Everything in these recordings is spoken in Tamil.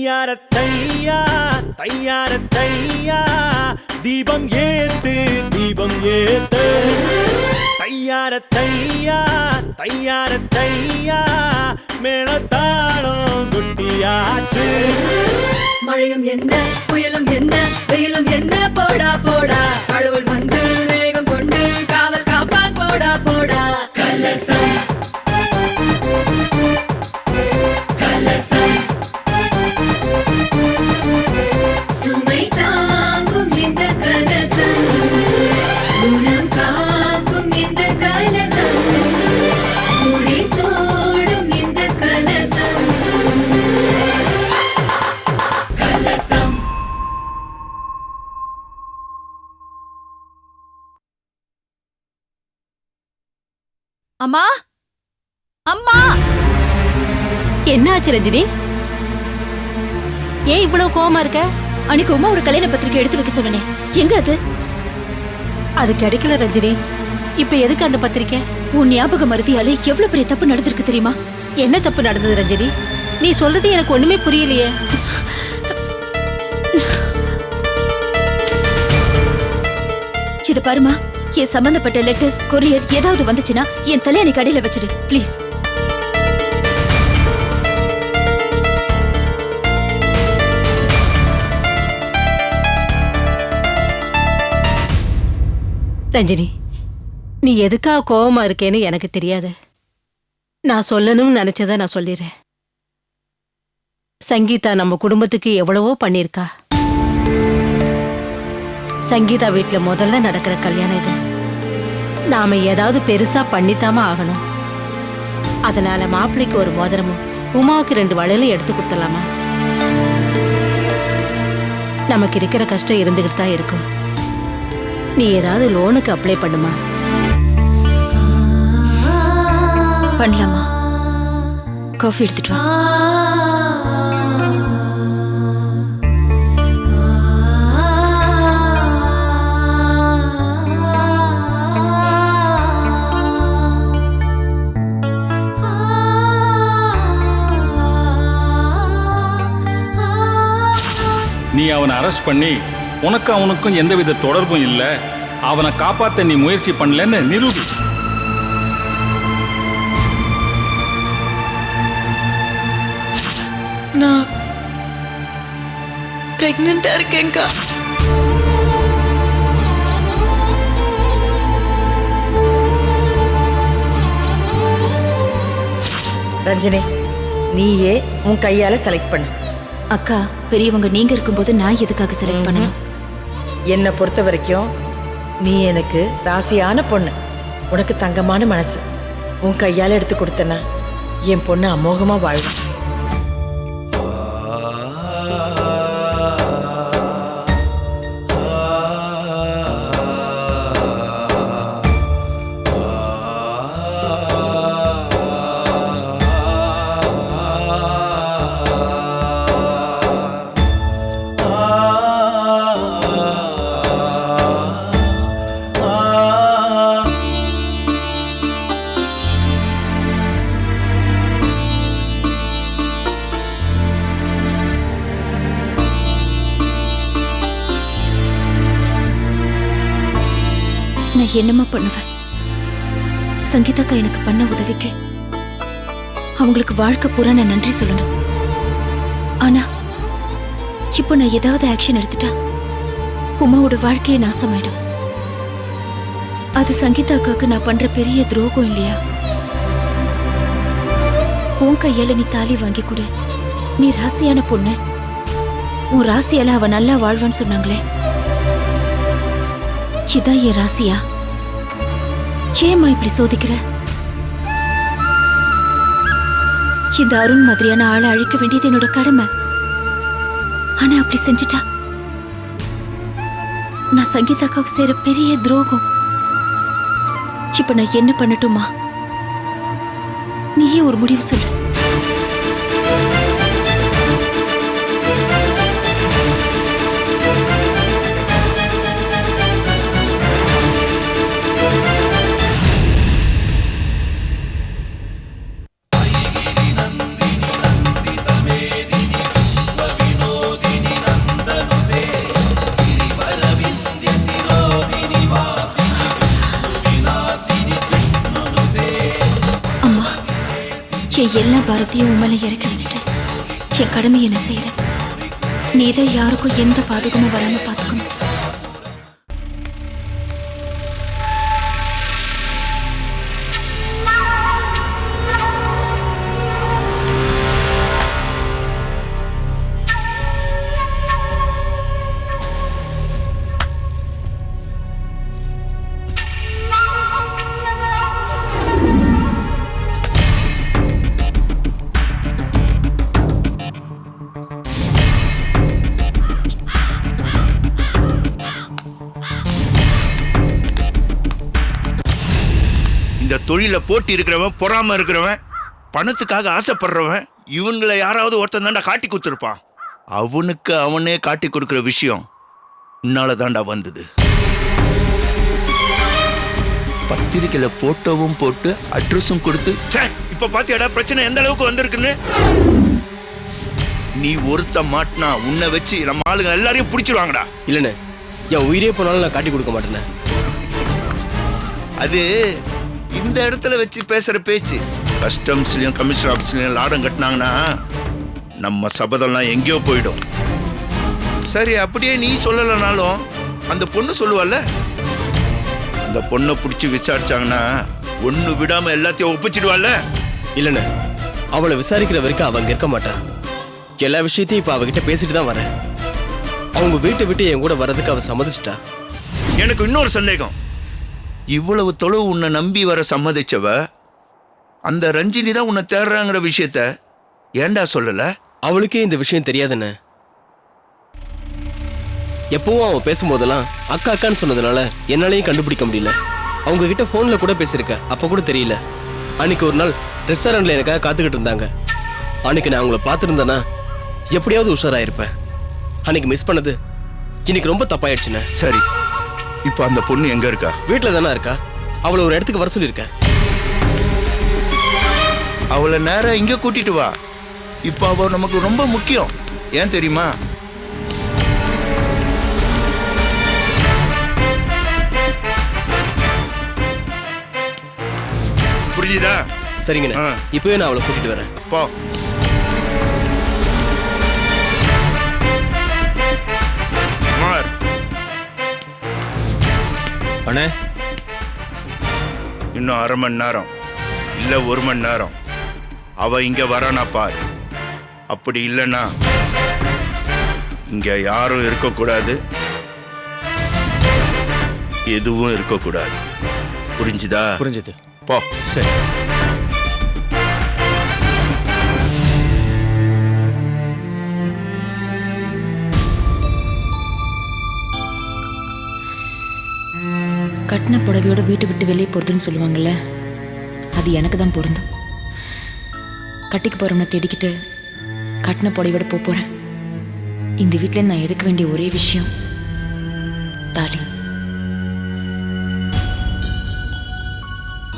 தையார தையா தையார தையா தீபம் ஏத்து தீபம் ஏத்து தையார தையா தையார தையா மேளதாளம் குட்டியாச்சு மழையும் என்ன புயலும் என்ன வெயிலும் என்ன போடா போடா கடவுள் வந்து வேகம் கொண்டு காவல் காப்பான் போடா போடா கலசம் கலசம் சுமை தாங்கும் இந்த கலசம் குணம் காக்கும் இந்த கலசம் முடி சோடும் இந்த கலசம் கலசம் அம்மா அம்மா என்ன ஆச்சு ரஞ்சினி? ஏன் இவ்வளவு கோவமா இருக்க? அன்னைக்கு உமாவோட கல்யாண பத்திரிக்கை எடுத்து வைக்க சொன்னனே, எங்க அது? அது கிடைக்கல ரஞ்சினி. இப்ப எதுக்கு அந்த பத்திரிக்கை? உன் ஞாபக மருதியால எவ்வளவு பெரிய தப்பு நடந்திருக்கு தெரியுமா? என்ன தப்பு நடந்தது ரஞ்சினி? நீ சொல்றது எனக்கு ஒண்ணுமே புரியலையே. இது பாருமா, என் சம்பந்தப்பட்ட லெட்டர்ஸ் கொரியர் ஏதாவது வந்துச்சுன்னா என் தலையணை கடையில வச்சிடு ப்ளீஸ். ரஞ்சினி, நீ எதுக்காக கோவமா இருக்கேன்னு எனக்கு தெரியாது. நான் சொல்லணும்னு நினைச்சத நான் சொல்லிடுறேன். சங்கீதா நம்ம குடும்பத்துக்கு எவ்வளவோ பண்ணிருக்கா. சங்கீதா வீட்டுல முதல்ல நடக்கிற கல்யாணம் இது. நாம ஏதாவது பெருசா பண்ணித்தாம ஆகணும். அதனால மாப்பிள்ளைக்கு ஒரு மோதிரமும் உமாவுக்கு 2 வளையலும் எடுத்து கொடுத்துடலாமா? நமக்கு இருக்கிற கஷ்டம் இருந்துகிட்டு தான் இருக்கும். நீ ஏதாவது லோனுக்கு அப்ளை பண்ணுமா? பண்ணலாமா? காஃபி எடுத்துட்டு வா. நீ அவனை அரெஸ்ட் பண்ணி உனக்கு அவனுக்கும் எந்தவித தொடர்பும் இல்லை, அவனை காப்பாற்ற நீ முயற்சி பண்ணலன்னு நிரூபி. நான் பிரெக்னெண்டா இருக்கேன்க்கா. ரஞ்சினி, நீயே உன் கையால செலக்ட் பண்ணு. அக்கா, பெரியவங்க நீங்க இருக்கும்போது நான் எதுக்காக செலக்ட் பண்ணணும்? என்னை பொறுத்த வரைக்கும் நீ எனக்கு ராசியான பொண்ணு. உனக்கு தங்கமான மனசு. உன் கையால எடுத்து கொடுத்தனா என் பொண்ணு அமோகமா வாழும். நான் என்னமா பண்ணுவேன்? சங்கீதாக்கா எனக்கு பண்ண உதவிக்கு அவங்களுக்கு வாழ்க்கை பூரா நான் நன்றி சொல்லணும். ஆனா இப்போ நான் ஏதாவது ஆக்ஷன் எடுத்துட்டா உமாவோட வாழ்க்கையை நாசமாயிடும். அது சங்கீதாக்காக்கு நான் பண்ற பெரிய துரோகம் இல்லையா? உன் கையால நீ தாலி வாங்கி கொடு. நீ ராசியான பொண்ணு. உன் ராசியால அவ நல்லா வாழ்வான்னு சொன்னாங்களே, இதான் என் ராசியா? ஏம்மா இப்படி சோதிக்கிற? இந்த அருண் மாதிரியான ஆளை அழிக்க வேண்டியது என்னோட கடமை. ஆனா அப்படி செஞ்சுட்டா நான் சங்கீதாக்காவுக்கு செய்யற பெரிய துரோகம். இப்ப நான் என்ன பண்ணட்டுமா? நீயே ஒரு முடிவு சொல்லு. எல்லா பாரத்தையும் உன் மேல இறக்கி வச்சுட்டு என் கடமையை என்ன செய்யறேன். நீதான் யாருக்கும் எந்த பாதகமும் வராம பாத்துக்கணும். இந்த தொழில போட்டி இருக்கிறவன், பொறாம இருக்கிறவன், பணத்துக்காக ஆசைப்படுறவன், இவங்களை யாராவது ஒருத்தன் தாண்டா காட்டி கொடுத்துருப்பான். அவனுக்கு அவனே காட்டி கொடுக்கிற விஷயம் உன்னால தாண்டா வந்தது. பத்திரிக்கையில போட்டோவும் போட்டு அட்ரஸும் கொடுத்து இப்ப பாத்தியாடா பிரச்சனை எந்த அளவுக்கு வந்திருக்குன்னு. நீ ஒருத்த மாட்டினா உன்னை வச்சு நம்ம ஆளுங்க எல்லாரையும் பிடிச்சிருவாங்கடா. இல்லைண்ணே, என் உயிரே போனாலும் நான் காட்டி கொடுக்க மாட்டேண்ணே. அது இந்த இடத்துல வச்சு பேசுற பேச்சு. கஸ்டம்ஸ்லயும் கமிஷனர் ஆஃபீஸ்லயும் லாடம் கட்டினாங்கன்னா நம்ம சபதம்லாம் எங்கேயோ போயிடும். சரி, அப்படியே நீ சொல்லலைனாலும் அந்த பொண்ணு சொல்லுவாள்ல, அந்த பொண்ணை பிடிச்சி விசாரிச்சாங்கன்னா ஒண்ணு விடாம எல்லாத்தையும் ஒப்பிச்சிடுவாள்ல. இல்லைண்ணே, அவளை விசாரிக்கிற வரைக்கும் அவ அங்க இருக்க மாட்டான். எல்லா விஷயத்தையும் இப்ப அவகிட்ட பேசிட்டு தான் வரேன். அவங்க வீட்டை விட்டு என் கூட வர்றதுக்கு அவ சம்மதிச்சிட்டா. எனக்கு இன்னொரு சந்தேகம். இவ்வளவு தொலைவு உன்னை நம்பி வர சம்மதிச்சவ அந்த ரஞ்சினி தான் உன்னை தேடுறாங்கிற விஷயத்த ஏண்டா சொல்லல? அவளுக்கே இந்த விஷயம் தெரியாதுண்ணே. எப்பவும் அவன் பேசும்போதெல்லாம் அக்கா அக்கான்னு சொன்னதுனால என்னாலையும் கண்டுபிடிக்க முடியல. அவங்க கிட்ட போன்ல கூட பேசியிருக்க, அப்ப கூட தெரியல. அன்னைக்கு ஒரு நாள் ரெஸ்டாரண்ட்ல எனக்காக காத்துக்கிட்டு இருந்தாங்க. அன்னைக்கு நான் அவங்கள பார்த்துருந்தேன்னா எப்படியாவது உஷாராயிருப்பேன். அன்னைக்கு மிஸ் பண்ணது இன்னைக்கு ரொம்ப தப்பாயிடுச்சுண்ணே. சரி, இப்ப அந்த பொண்ணு எங்க இருக்கா? வீட்டுல தானே இருக்கா. அவளை ஒரு இடத்துக்கு வர சொல்லியிருக்கேன். அவளை நேரம் இங்க கூட்டிட்டு வா. இப்ப அவ நமக்கு ரொம்ப முக்கியம். ஏன் தெரியுமா? புரிஞ்சுதா? சரிங்கண்ணே, இப்பவே நான் அவளை கூட்டிட்டு வரேன். போ. குமார், அண்ணே, இன்னும் 1/2 மணி நேரம் இல்ல 1 மணி நேரம் அவ இங்க வரானா பார். அப்படி இல்லைன்னா இங்க யாரும் இருக்கக்கூடாது, எதுவும் இருக்கக்கூடாது. புரிஞ்சுதா? புரிஞ்சுது. போ. சரி. கட்டின புடவையோட வீட்டை விட்டு வெளியே போறதுன்னு சொல்லுவாங்கல்ல, அது எனக்கு தான் பொருந்தும். கட்டிக்கு போறவனை தேடிக்கிட்டு கட்டின புடவையோட போறேன். இந்த வீட்டில் நான் எடுக்க வேண்டிய ஒரே விஷயம் தாலி.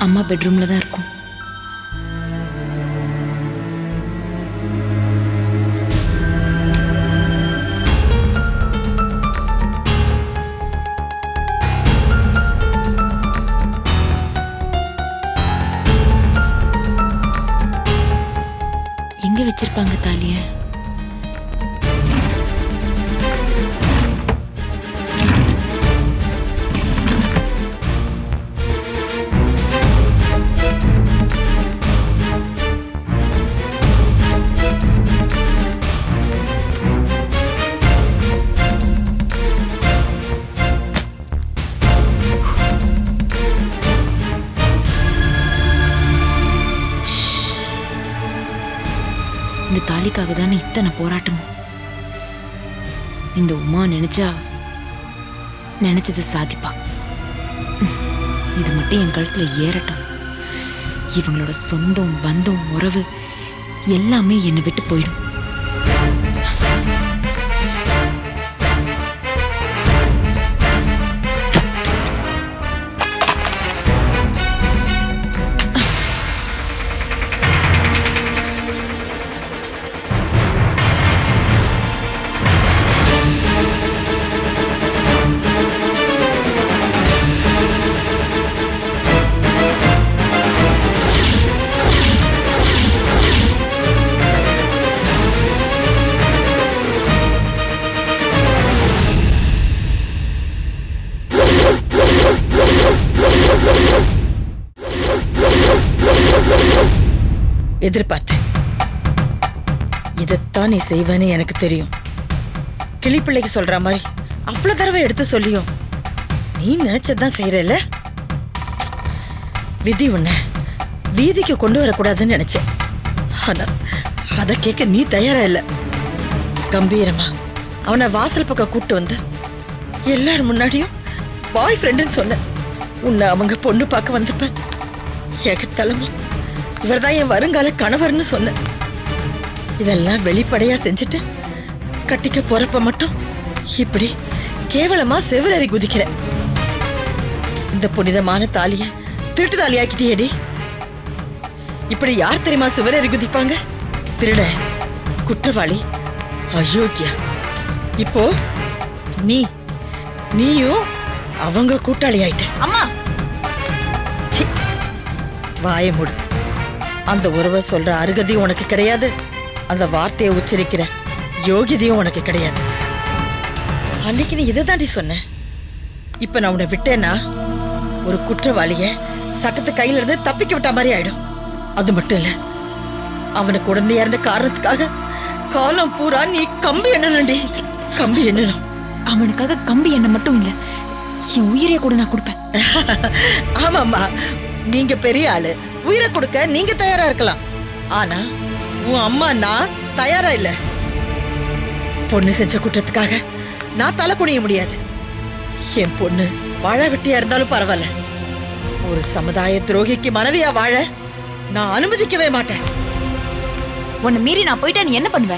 அம்மா பெட்ரூம்ல தான் இருக்கும். எங்க வச்சிருப்பாங்க தாலிய? இந்த தாலிக்காக தானே இத்தனை போராட்டமும். இந்த உமா நினைச்சா நினைச்சது சாதிப்பா. இது மட்டும் என் கழுத்துல ஏறட்டும். இவங்களோட சொந்தம் பந்தம் உறவு எல்லாமே என்னை விட்டு போயிடும். எதிர்பார்த்தேன். இதைத்தான் நீ செய்வேன்னு எனக்கு தெரியும். கிளிப்பிள்ளைக்கு சொல்ற மாதிரி அவ்வளவு தடவை எடுத்து சொல்லியும் நீ நினைச்சதான் செய்யறல. விதி உன்னை வீதிக்கு கொண்டு வரக்கூடாதுன்னு நினைச்சேன். ஆனா அதை கேட்க நீ தயாரா இல்ல. கம்பீரமா அவனை வாசல் பக்கம் கூட்டு வந்து எல்லாரும் முன்னாடியும் பாய் ஃப்ரெண்டுன்னு சொன்ன. உன்னை அவங்க பொண்ணு பார்க்க வந்தப்ப ஏகத்தலமா இவர்தான் என் வருங்கால கணவர்னு சொன்ன. இதெல்லாம் வெளிப்படையா செஞ்சுட்டு கட்டிக்க போறப்ப மட்டும் இப்படி கேவலமா செவிலறி குதிக்கிற. இந்த புனிதமான தாலிய திருட்டு தாலியாக்கிட்டியேடி. இப்படி யார் தெரியுமா செவிலறி குதிப்பாங்க? திருட, குற்றவாளி, அயோக்கியா. இப்போ நீயும் அவங்க கூட்டாளி ஆயிட்ட. அம்மா வாய மூடு. அந்த உறவை சொல்ற அருகதையும் உனக்கு கிடையாது. அந்த வார்த்தையை உச்சரிக்கிற யோகியதையும் உனக்கு கிடையாது. அன்னைக்கு நீ இதை தாண்டி சொன்ன. இப்ப நான் உன்னை விட்டேன்னா ஒரு குற்றவாளிய சட்டத்து கையில இருந்து தப்பிக்க விட்ட மாதிரி ஆயிடும். அது மட்டும் இல்ல, அவனுக்கு குழந்தையா இருந்த காரணத்துக்காக காலம் பூரா நீ கம்பி எண்ணணும்டி. கம்பி எண்ணணும். அவனுக்காக கம்பி எண்ணெய் மட்டும் இல்ல, என் உயிரைய கூட நான் கொடுப்பேன். ஆமாம்மா, நீங்க பெரிய ஆளு, உயிரை கொடுக்க நீங்க தயாரா இருக்கலாம். ஆனா உன் அம்மா நான் தயாரா இல்ல. பொண்ணு செஞ்ச குற்றத்துக்காக நான் தலை குனிய முடியாது. என் பொண்ணு வாழ வெட்டியா இருந்தாலும் பரவாயில்ல, ஒரு சமுதாய துரோகிக்கு மனைவியா வாழ நான் அனுமதிக்கவே மாட்டேன். உன்னை மீறி நான் போயிட்டா நீ என்ன பண்ணுவ?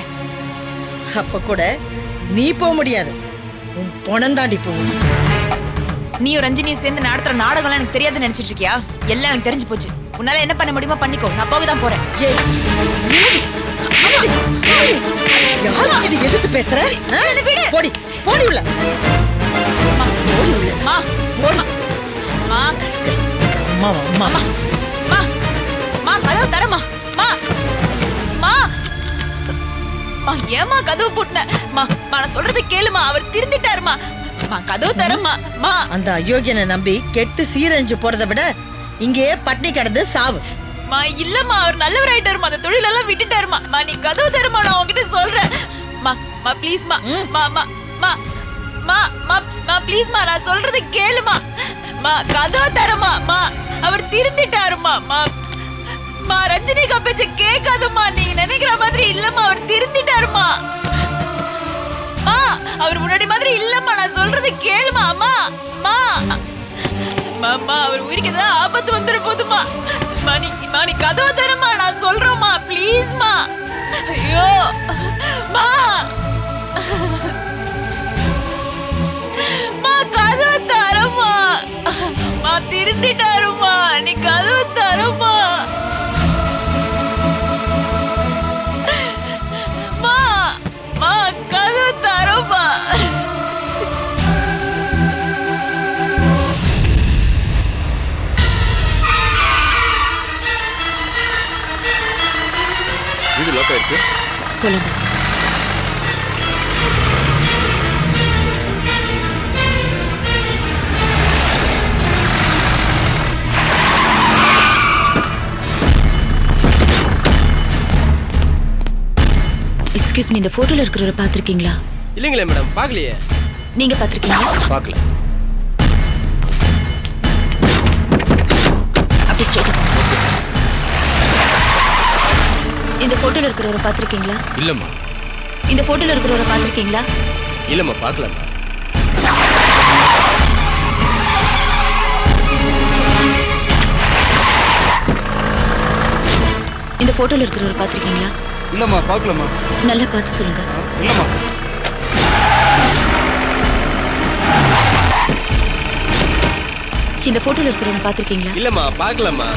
அப்ப கூட நீ போக முடியாது. உன் பொணம் தாண்டி போகணும். நீயும் ரஞ்சினியும் சேர்ந்து நடத்துற நாடகம்லாம் எனக்கு தெரியாதுன்னு நினைச்சிட்டு இருக்கியா? எல்லாம் எனக்கு தெரிஞ்சு போச்சு. உன்னால என்ன பண்ண முடியுமோ பண்ணிக்கோ, நான் போக தான் போறேன். யாரு எதிர்த்து பேசுற? போடி போடி உள்ள. ஏமா கதவு போட்டுன? நான் சொல்றது கேளுமா, அவர் திருந்திட்டாருமா. கதவு தரமா. அந்த அயோக்கியனை நம்பி கெட்டு சீரழிஞ்சு போறதை விட இங்கேயே பட்டினி கிடந்து சாவு. இல்லம்மா, அவர் நல்லவர் ஆயிட்டாருமா, அந்த தொழிலெல்லாம் விட்டுட்டாருமா. நீ கதவு தரமா, நான் உங்ககிட்ட சொல்றேன். ப்ளீஸ்மா, ப்ளீஸ்மா, நான் சொல்றது கேளுமா. கதவு தரமா. அவர் திருந்திட்டாருமா. ரஞ்சினிகா பேச்ச கேட்காதம்மா. நீங்க நினைக்கிற மாதிரி இல்லம்மா, அவர் திருந்திட்டாருமா. அவர் முன்னாடி மாதிரி இல்லம்மா, நான் சொல்றது கேளுமா. அம்மா, அவர் உயிருக்கு ஏதாவது ஆபத்து வந்துட போதுமா. நீ கதவை தரமா, நான் சொல்றோம்மா, ப்ளீஸ்மா. ஐயோ கதவை தரமா. திருந்திட்டாருமா, நீ கதவை தரமா. கதவை தரமா. வீடு லாக் ஆயிருக்கு. சொல்லுங்க. எக்ஸ்கியூஸ் மீ, இந்த போட்டோல இருக்கிறவரை பாத்திருக்கீங்களா? இல்லைங்களே மேடம், பார்க்கலையே. நீங்க பாத்திருக்கீங்களா? பார்க்கல. அப்படி ஸ்ட்ரைட்டா. இந்த போட்டோல இருக்கிறவரை பாத்திருக்கீங்களா? இல்லம்மா. இந்த போட்டோல இருக்கிறவரை பாத்திருக்கீங்களா? இல்லம்மா, பார்க்கலம்மா. இந்த போட்டோல இருக்கிறவரை பாத்திருக்கீங்களா? இல்லம்மா, பார்க்கலம்மா. நல்லா பார்த்து சொல்லுங்க. இல்லம்மா. இந்த போட்டோல இருக்கிறவனை பாத்திருக்கீங்களா? இல்லம்மா, பார்க்கலம்மா.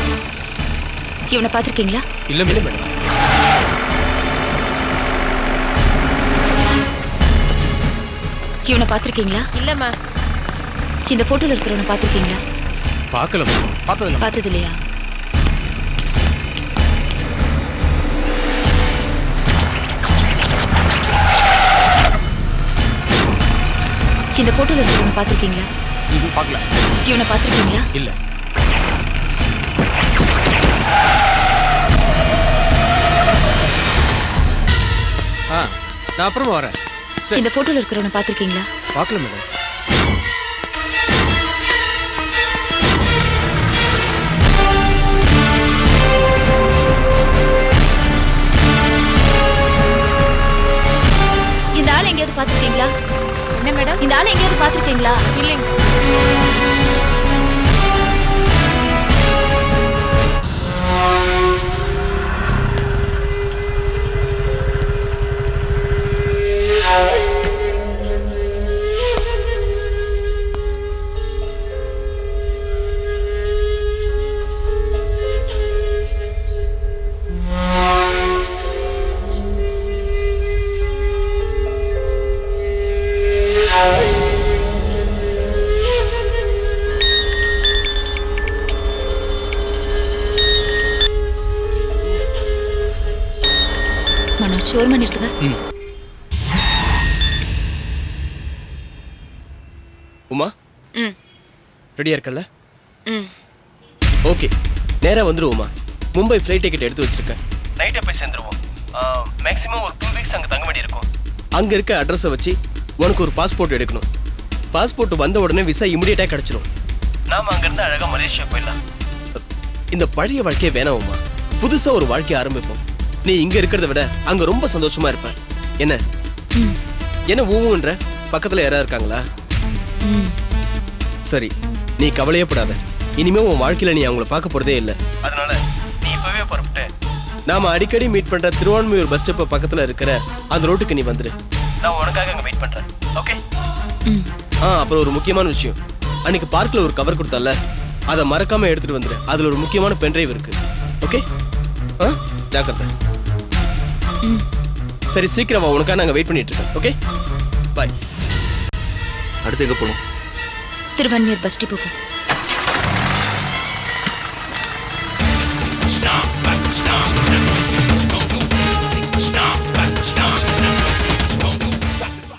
இவனை பாத்திருக்கீங்களா? இல்ல மேடம். இவனை பாத்திருக்கீங்களா? இல்லம்மா. இந்த போட்டோல இருக்கிறவனை பாத்திருக்கீங்களா? பார்க்கலம்மா. பார்த்தது இல்லையா? இந்த போட்டோல இருக்கிறவனை பாத்திருக்கீங்களா? பார்க்கல. இவனை பாத்திருக்கீங்களா? இல்ல. நான் அப்புறமா வரேன். சரி. இந்த போட்டோல இருக்கிறவனை பாத்திருக்கீங்களா? பார்க்கல மேடம். இந்த ஆள் எங்கேயாவது பாத்திருக்கீங்களா? என்ன மேடம்? இந்த ஆள் எங்கேயாவது பாத்திருக்கீங்களா? இல்லைங்க. மனோஜ், ஒரு மணி எடுத்துங்க. உமா ம் ரெடியா இருக்கல்ல? ம் ஓகே, நேரா வந்துரு உமா. மும்பை ஃப்ளைட் டிக்கெட் எடுத்து வச்சிருக்கேன். நைட்டே போய் சேர்ந்துருவோம். மேக்ஸிமம் ஒரு 2 வீக்ஸ் அங்கே தங்க வேண்டி இருக்கும். அங்கே இருக்க அட்ரஸை வச்சு உனக்கு ஒரு பாஸ்போர்ட் எடுக்கணும். பாஸ்போர்ட் வந்த உடனே விசா இமிடியேட்டாக கிடச்சிரும். நாம அங்கேருந்து அழகாக மலேசியா போயிடலாம். இந்த பழைய வாழ்க்கையை வேணாம் உமா, புதுசாக ஒரு வாழ்க்கையை ஆரம்பிப்போம். நீ இங்க இருக்கிறத விட அங்க ரொம்ப சந்தோஷமா இருப்ப. என்ன என்ன ஊவுன்ற பக்கத்துல யாரா இருக்காங்களா? சரி, நீ கவலையே படாத. இனிமே உன் வாழ்க்கையில நீ அவங்கள பார்க்க போறதே இல்லை. அதனால நீ இப்பவே புறப்பட்டு நாம அடிக்கடி மீட் பண்ற திருவான்மையூர் பஸ் ஸ்டாப் பக்கத்துல இருக்கிற அந்த ரோட்டுக்கு நீ வந்துரு. நான் உனக்காக அங்க வெயிட் பண்றேன். ஓகே? அப்புறம் ஒரு முக்கியமான விஷயம், அன்னைக்கு பார்க்ல ஒரு கவர் கொடுத்தல, அதை மறக்காம எடுத்துட்டு வந்துரு. அதுல ஒரு முக்கியமான பென்ட்ரைவ் இருக்கு. ஓகே? ஜாக்கிரதை. சரி, சீக்கிரம் வா, உனக்காக நாங்க வெயிட் பண்ணிட்டு இருக்கோம். ஓகே, பாய். அடுத்து எங்க போகணும்? திருவான்மியூர் பஸ் டிப்போக்கு.